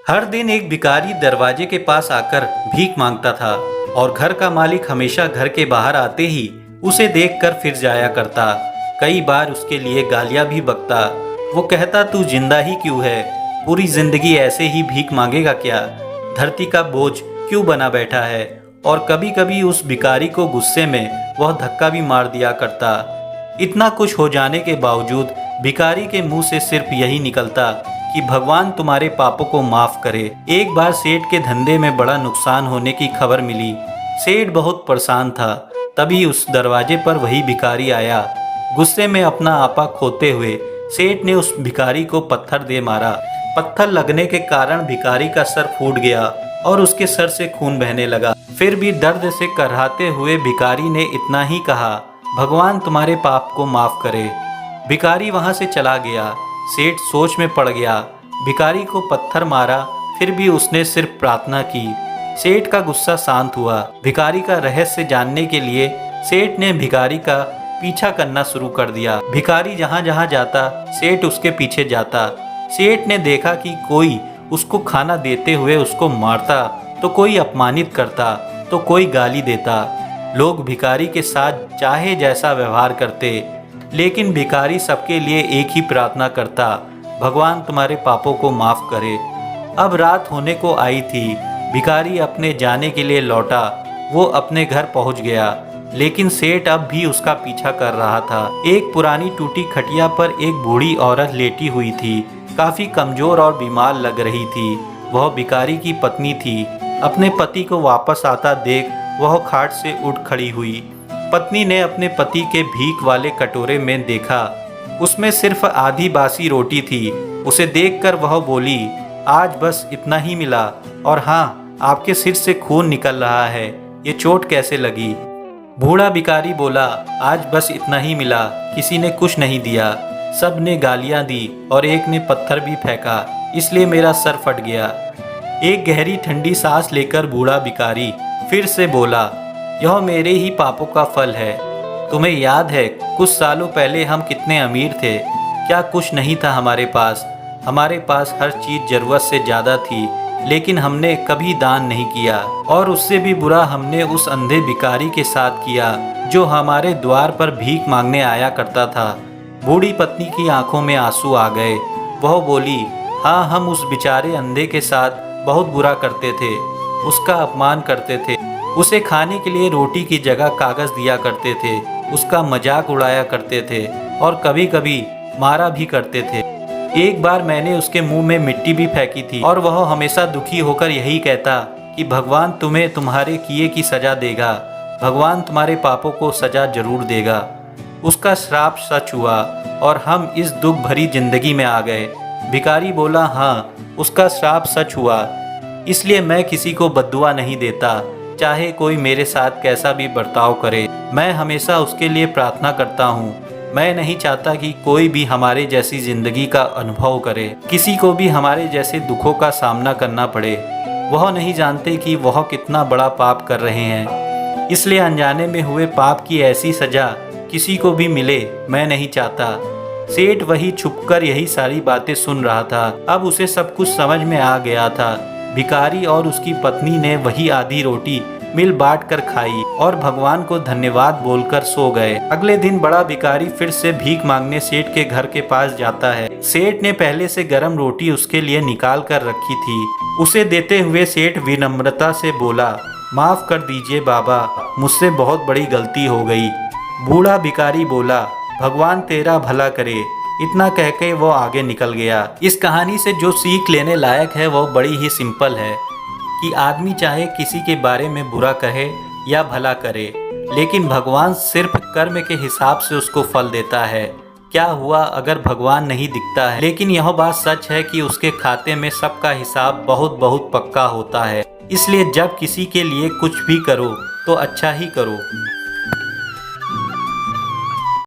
हर दिन एक भिखारी दरवाजे के पास आकर भीख मांगता था और घर का मालिक हमेशा घर के बाहर आते ही उसे देखकर फिर जाया करता। कई बार उसके लिए गालियां भी बकता। वो कहता, तू जिंदा ही क्यों है? पूरी जिंदगी ऐसे ही भीख मांगेगा क्या? धरती का बोझ क्यों बना बैठा है? और कभी कभी उस भिखारी को गुस्से में वह धक्का भी मार दिया करता। इतना कुछ हो जाने के बावजूद भिखारी के मुंह से सिर्फ यही निकलता कि भगवान तुम्हारे पापों को माफ करे। एक बार सेठ के धंधे में बड़ा नुकसान होने की खबर मिली। सेठ बहुत परेशान था। तभी उस दरवाजे पर वही भिखारी आया। गुस्से में अपना आपा खोते हुए सेठ ने उस भिखारी को पत्थर दे मारा। पत्थर लगने के कारण भिखारी का सर फूट गया और उसके सर से खून बहने लगा। फिर भी दर्द से कराहते हुए भिखारी ने इतना ही कहा, भगवान तुम्हारे पाप को माफ करे। भिखारी वहां से चला गया। सेठ सोच में पड़ गया। भिखारी को पत्थर मारा, फिर भी उसने सिर्फ प्रार्थना की। सेठ का गुस्सा शांत हुआ। भिखारी का रहस्य जानने के लिए सेठ ने भिखारी का पीछा करना शुरू कर दिया। भिखारी जहाँ जहाँ जाता सेठ उसके पीछे जाता। सेठ ने देखा कि कोई उसको खाना देते हुए उसको मारता, तो कोई अपमानित करता, तो कोई गाली देता। लोग भिखारी के साथ चाहे जैसा व्यवहार करते, लेकिन भिखारी सबके लिए एक ही प्रार्थना करता, भगवान तुम्हारे पापों को माफ करे। अब रात होने को आई थी। भिखारी अपने जाने के लिए लौटा। वो अपने घर पहुंच गया, लेकिन सेठ अब भी उसका पीछा कर रहा था। एक पुरानी टूटी खटिया पर एक बूढ़ी औरत लेटी हुई थी। काफी कमजोर और बीमार लग रही थी। वह भिखारी की पत्नी थी। अपने पति को वापस आता देख वह खाट से उठ खड़ी हुई। पत्नी ने अपने पति के भीख वाले कटोरे में देखा, उसमें सिर्फ आधी बासी रोटी थी। उसे देखकर वह बोली, आज बस इतना ही मिला, और हाँ, आपके सिर से खून निकल रहा है, ये चोट कैसे लगी? बूढ़ा भिखारी बोला, आज बस इतना ही मिला, किसी ने कुछ नहीं दिया। सब ने गालियां दी और एक ने पत्थर भी फेंका, इसलिए मेरा सर फट गया। एक गहरी ठंडी सांस लेकर बूढ़ा भिखारी फिर से बोला, यह मेरे ही पापों का फल है। तुम्हें याद है कुछ सालों पहले हम कितने अमीर थे? क्या कुछ नहीं था हमारे पास? हमारे पास हर चीज़ ज़रूरत से ज़्यादा थी, लेकिन हमने कभी दान नहीं किया। और उससे भी बुरा हमने उस अंधे भिखारी के साथ किया जो हमारे द्वार पर भीख मांगने आया करता था। बूढ़ी पत्नी की आंखों में आंसू आ गए। वह बोली, हाँ, हम उस बेचारे अंधे के साथ बहुत बुरा करते थे, उसका अपमान करते थे, उसे खाने के लिए रोटी की जगह कागज दिया करते थे, उसका मजाक उड़ाया करते थे और कभी कभी मारा भी करते थे। एक बार मैंने उसके मुंह में मिट्टी भी फेंकी थी और वह हमेशा दुखी होकर यही कहता कि भगवान तुम्हें तुम्हारे किए की सजा देगा, भगवान तुम्हारे पापों को सजा जरूर देगा। उसका श्राप सच हुआ और हम इस दुख भरी जिंदगी में आ गए। भिखारी बोला, हाँ, उसका श्राप सच हुआ, इसलिए मैं किसी को बद्दुआ नहीं देता, चाहे कोई मेरे साथ कैसा भी बर्ताव करे। मैं हमेशा उसके लिए प्रार्थना करता हूँ। मैं नहीं चाहता कि कोई भी हमारे जैसी जिंदगी का अनुभव करे, किसी को भी हमारे जैसे दुखों का सामना करना पड़े। वह नहीं जानते कि वह कितना बड़ा पाप कर रहे हैं, इसलिए अनजाने में हुए पाप की ऐसी सजा किसी को भी मिले मैं नहीं चाहता। सेठ वही छुपकर यही सारी बातें सुन रहा था। अब उसे सब कुछ समझ में आ गया था। भिखारी और उसकी पत्नी ने वही आधी रोटी मिल बांट कर खाई और भगवान को धन्यवाद बोलकर सो गए। अगले दिन बड़ा भिखारी फिर से भीख मांगने सेठ के घर के पास जाता है। सेठ ने पहले से गर्म रोटी उसके लिए निकाल कर रखी थी। उसे देते हुए सेठ विनम्रता से बोला, माफ कर दीजिए बाबा, मुझसे बहुत बड़ी गलती हो गई। बूढ़ा भिखारी बोला, भगवान तेरा भला करे। इतना कहकर वो आगे निकल गया। इस कहानी से जो सीख लेने लायक है वो बड़ी ही सिंपल है कि आदमी चाहे किसी के बारे में बुरा कहे या भला करे, लेकिन भगवान सिर्फ कर्म के हिसाब से उसको फल देता है। क्या हुआ अगर भगवान नहीं दिखता है, लेकिन यह बात सच है कि उसके खाते में सबका हिसाब बहुत बहुत पक्का होता है। इसलिए जब किसी के लिए कुछ भी करो तो अच्छा ही करो।